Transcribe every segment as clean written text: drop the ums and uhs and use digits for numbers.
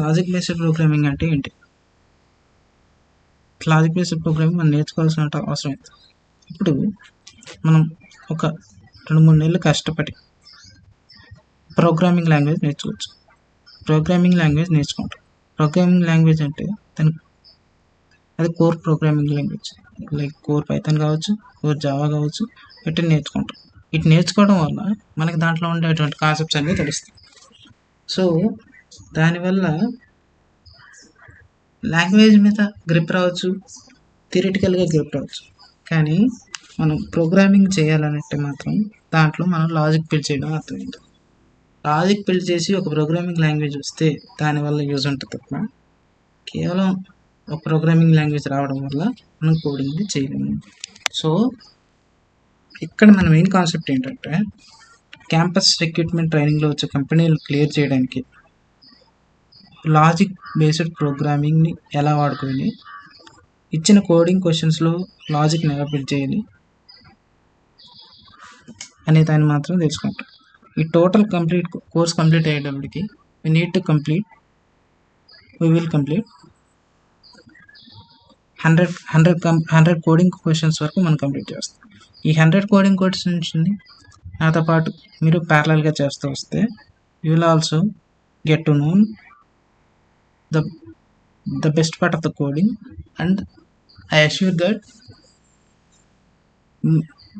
Logic based programming అంటే ఏంటి? Logic based programming మనం నేర్చుకోవాల్సిన అవసరం ఏంటి? ఇప్పుడు మనం ఒక 2-3 నెలలు కష్టపడి ప్రోగ్రామింగ్ లాంగ్వేజ్ నేర్చుకోవచ్చు. ప్రోగ్రామింగ్ లాంగ్వేజ్ నేర్చుకుంటాం. ప్రోగ్రామింగ్ లాంగ్వేజ్ అంటే అది core programming language, like core Python కావచ్చు, కోర్ జావా కావచ్చు, వీటిని నేర్చుకుంటాం. వీటి నేర్చుకోవడం వల్ల మనకి దాంట్లో ఉండేటువంటి కాన్సెప్ట్స్ అన్నీ తెలుస్తాయి. సో దానివల్ల లాంగ్వేజ్ మీద గ్రిప్ రావచ్చు, థియరిటికల్గా గ్రిప్ రావచ్చు. కానీ మనం ప్రోగ్రామింగ్ చేయాలంటే మాత్రం దాంట్లో మనం లాజిక్ బిల్డ్ చేయడం అర్థమైంది. లాజిక్ బిల్డ్ చేసి ఒక ప్రోగ్రామింగ్ లాంగ్వేజ్ వస్తే దానివల్ల యూజ్ ఉంటుంది తప్ప కేవలం ఒక ప్రోగ్రామింగ్ లాంగ్వేజ్ రావడం వల్ల మనం కోడింగ్ చేయలేము. సో ఇక్కడ మన మెయిన్ కాన్సెప్ట్ ఏంటంటే క్యాంపస్ రిక్రూట్మెంట్ ట్రైనింగ్లో వచ్చే కంపెనీలు క్లియర్ చేయడానికి లాజిక్ బేస్డ్ ప్రోగ్రామింగ్ని ఎలా వాడుకొని ఇచ్చిన కోడింగ్ క్వశ్చన్స్లో లాజిక్ని ఎలా బిల్డ్ చేయాలి అనే దాన్ని మాత్రం తెలుసుకుంటాం. ఈ టోటల్ కోర్స్ కంప్లీట్ అయ్యేటప్పటికి we will complete 100 coding questions వరకు మనం కంప్లీట్ చేస్తాం. ఈ 100 కోడింగ్ క్వశ్చన్స్ని నాతో పాటు మీరు ప్యారలల్గా చేస్తూ వస్తే you will also get to know the best part of the coding, and I assure that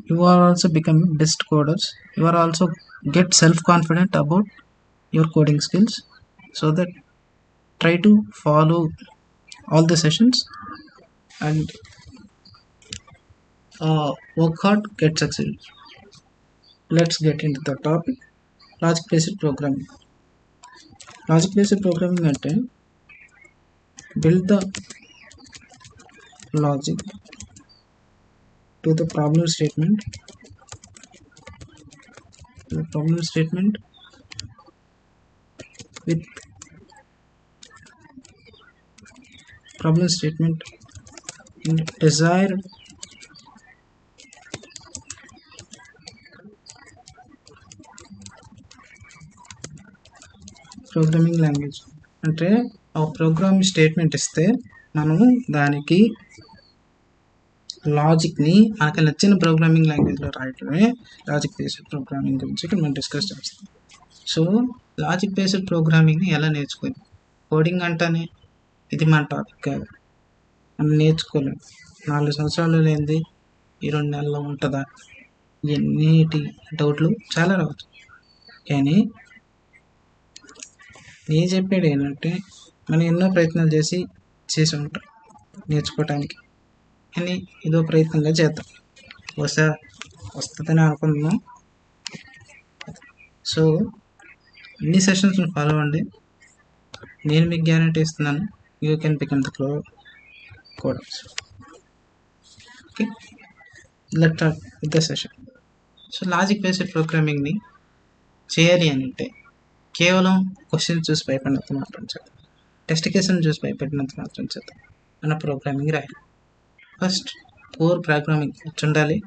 you are also becoming best coders. You are also get self-confident about your coding skills, so that try to follow all the sessions and work hard, get succeed. Let's get into the topic, logic based programming. Logic based programming అంటే build the logic to the problem statement with problem statement in desired programming language. అంటే ఆ programming statement ఇస్తే మనము దానికి లాజిక్ని మనకు నచ్చిన programming లాంగ్వేజ్లో రాయటమే logic based programming గురించి ఇక్కడ మనం డిస్కస్ చేస్తాం. సో లాజిక్ బేస్డ్ ప్రోగ్రామింగ్ని ఎలా నేర్చుకోవాలి? కోడింగ్ అంటేనే ఇది మన టాపిక్ కాదు, మనం నేర్చుకోలేము. 4 సంవత్సరాలు లేనిది ఈ 2 నెలల్లో ఉంటుందా? ఎన్నిటి డౌట్లు చాలా రావచ్చు. కానీ నేను చెప్పేది ఏంటంటే మనం ఎన్నో ప్రయత్నాలు చేసి ఉంటాం నేర్చుకోవటానికి, కానీ ఇదో ప్రయత్నంగా చేద్దాం, వస్తుందని అనుకుంటున్నాం. సో అన్ని సెషన్స్ని ఫాలో అవ్వండి. నేను మీకు గ్యారంటీ ఇస్తున్నాను, you can become the coders. Okay, let's start with the session. So logic based ప్రోగ్రామింగ్ని చేయాలి అని అంటే కేవలం క్వశ్చన్ చూసి భయపడినంత మాత్రం చేద్దాం, టెస్ట్ కేసులను చూసి భయపడినంత మాత్రం చేద్దాం మన ప్రోగ్రామింగ్ రాయాలి. ఫస్ట్ కోర్ ప్రోగ్రామింగ్ వచ్చి ఉండాలి,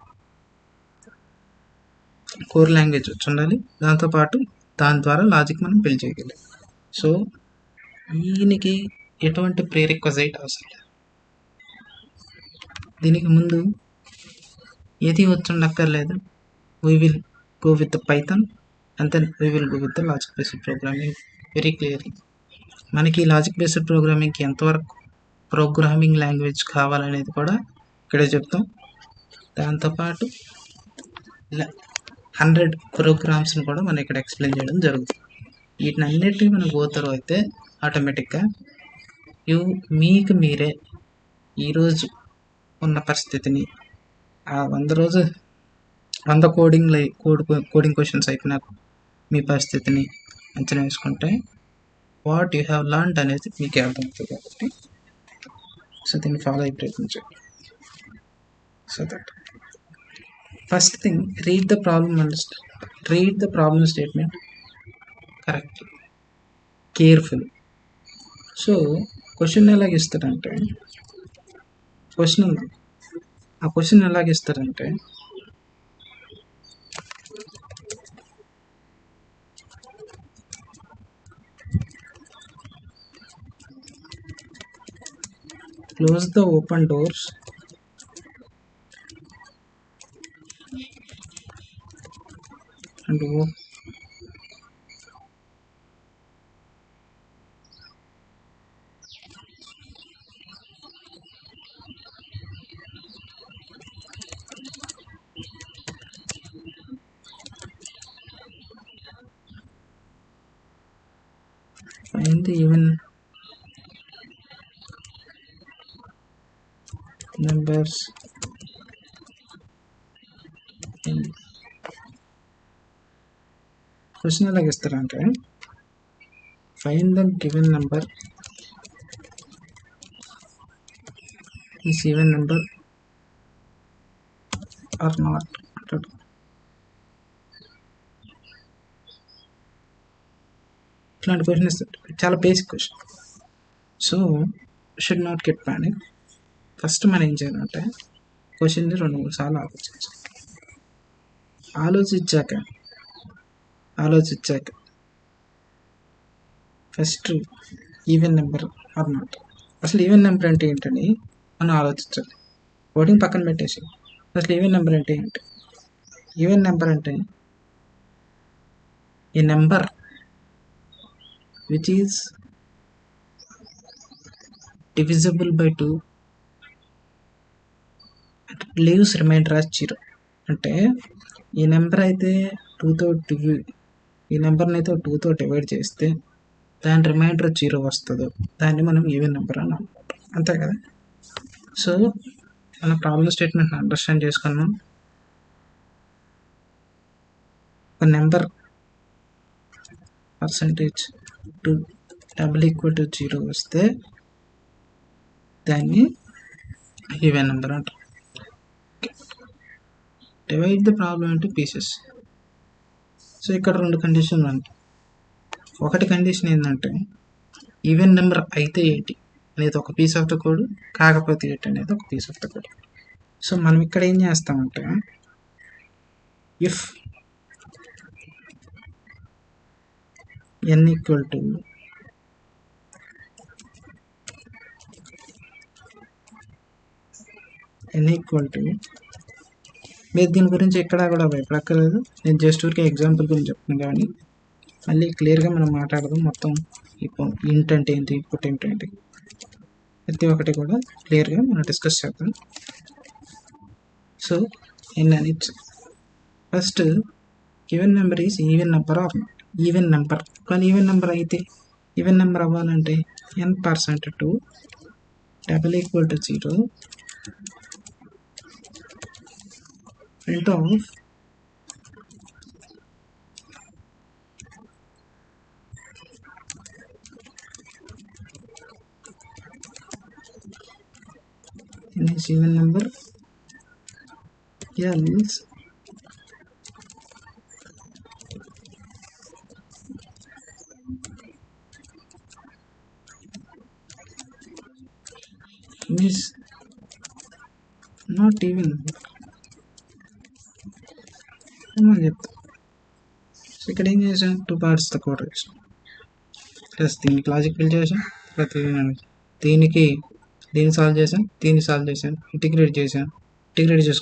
కోర్ లాంగ్వేజ్ వచ్చి ఉండాలి, దాంతోపాటు దాని ద్వారా లాజిక్ మనం బిల్డ్ చేయగలం. సో దీనికి ఎటువంటి ప్రీరిక్వజైట్ అవసరం లేదు. దీనికి ముందు ఏది వచ్చి ఉండక్కర్లేదు. We will go with the Python and then we will go with the logic based programming very clearly. మనకి లాజిక్ బేస్డ్ ప్రోగ్రామింగ్కి ఎంతవరకు ప్రోగ్రామింగ్ లాంగ్వేజ్ కావాలనేది కూడా ఇక్కడే చెప్తాం. దాంతోపాటు 100 ప్రోగ్రామ్స్ని కూడా మనం ఇక్కడ ఎక్స్ప్లెయిన్ చేయడం జరుగుతుంది. వీటిని అన్నిటికీ మనం పోతారు అయితే ఆటోమేటిక్గా మీకు మీరే ఈరోజు ఉన్న పరిస్థితిని 100 కోడింగ్ క్వశ్చన్స్ అయిపోయినాక మీ పరిస్థితిని అంచనా వేసుకుంటే వాట్ యూ హ్యావ్ లర్న్డ్ అనేది మీకు అర్థమవుతుంది. కాబట్టి సో దీన్ని ఫాలో అయ్యి ప్రయత్నించండి. So that first thing, read the problem statement correctly, careful. So question ఎలాగిస్తారంటే close the open doors and find the even numbers in question ఎలాగ ఇస్తారంటే find the given number is even number or not అంటాడు. ఇట్లాంటి question ఇస్తాడు, చాలా basic question. So should not get panic. First మనం ఏం చేయాలంటే క్వశ్చన్ని 2-3 సార్లు ఆలోచించాక first even number or not, అసలు ఈవెన్ నెంబర్ అంటే ఏంటని మనం ఆలోచించాలి. కోడింగ్ పక్కన పెట్టేసి అసలు ఈవెన్ నెంబర్ అంటే ఏంటి? ఈవెన్ నెంబర్ అంటే ఈ number which is divisible by 2 leaves remainder as 0. అంటే ఈ నెంబర్ అయితే 2తో ఈ నెంబర్ని అయితే 2తో డివైడ్ చేస్తే దాని రిమైండర్ 0 వస్తుందో దాన్ని మనం ఈవెన్ నెంబర్ అని అనుకుంటాం, అంతే కదా. సో మన ప్రాబ్లం స్టేట్మెంట్ అండర్స్టాండ్ చేసుకున్నాం. ఒక నెంబర్ %2 = 0 వస్తే దాన్ని ఈవెన్ నెంబర్ అంటారు. Divide the problem into pieces. So ఇక్కడ 2 కండిషన్లు ఉంటాయి. ఒకటి కండిషన్ ఏంటంటే ఈవెన్ నెంబర్ అయితే ఏంటి అనేది ఒక పీస్ ఆఫ్ ద కోడ్, కాకపోతే ఏంటి అనేది ఒక piece of the code. So మనం ఇక్కడ ఏం చేస్తామంటే ఇఫ్ n = మీరు దీని గురించి ఎక్కడా కూడా భయపడక్కర్లేదు, నేను జస్ట్ ఊరికే ఎగ్జాంపుల్ గురించి చెప్తున్నాను. కానీ మళ్ళీ క్లియర్గా మనం మాట్లాడదాం. మొత్తం ఇప్పుడు ఇంట్ అంటే ఏంటి, పుట్ ఏంటి, ప్రతి ఒక్కటి కూడా క్లియర్గా మనం డిస్కస్ చేద్దాం. సో n అని first even number is even number or even number. కానీ ఈవెన్ నెంబర్ అయితే ఈవెన్ నెంబర్ అవ్వాలంటే n%2 = 0 print of n is even number else n is not even అని చెప్తాం. సో ఇక్కడ ఏం చేసాం, 2 పార్ట్స్తో కోడ్ రాసాం, ప్లస్ దీనికి లాజిక్ బిల్డ్ చేసాం, ప్రతి దీనికి దీన్ని సాల్వ్ చేసాం, ఇంటిగ్రేట్ చేసి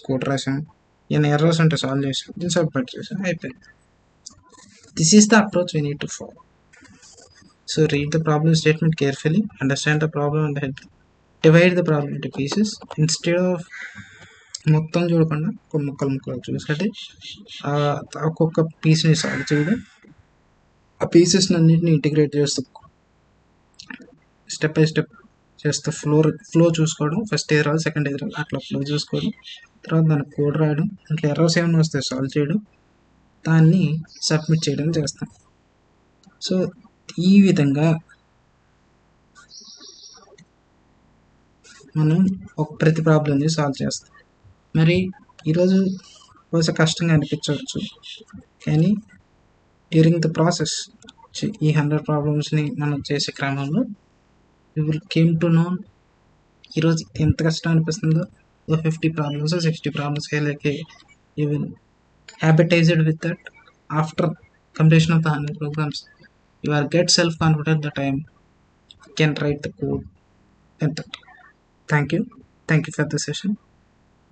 కోడ్ రాసాం, ఏమైనా ఎర్రర్స్ అంటే సాల్వ్ చేసాం, దీన్ని సబ్మిట్ చేసాం, అయిపోయింది. This is the approach we need to follow. So read the problem statement carefully, understand the problem and help divide the problem into pieces. Instead of మొత్తం చూడకుండా ముక్కలు చూసుకుంటే ఒక్కొక్క పీస్ని సాల్వ్ చేయడం, ఆ పీసెస్ని అన్నింటినీ ఇంటిగ్రేట్ చేస్తూ స్టెప్ బై స్టెప్ చేస్తూ ఫ్లో చూసుకోవడం, ఫస్ట్ ఏది రాదు సెకండ్ ఏది రాదు అట్లా ఫ్లో చూసుకోవడం, తర్వాత దానికి కోడ్ రాయడం, దాంట్లో ఎర్రర్స్ ఏమైనా వస్తే సాల్వ్ చేయడం, దాన్ని సబ్మిట్ చేయడం చేస్తాం. సో ఈ విధంగా మనం ప్రతి ప్రాబ్లమ్ని సాల్వ్ చేస్తాం. మరి ఈరోజు కొంచెం కష్టంగా అనిపించవచ్చు, కానీ డ్యూరింగ్ ద ప్రాసెస్ ఈ 100 ప్రాబ్లమ్స్ని మనం చేసే క్రమంలో you will came to know ఈరోజు ఎంత కష్టం అనిపిస్తుందో. 50 problems 60 problems you will habituated with that. After completion of the 100 programs you are get self-confident that I can write the code and that. Thank you for the session.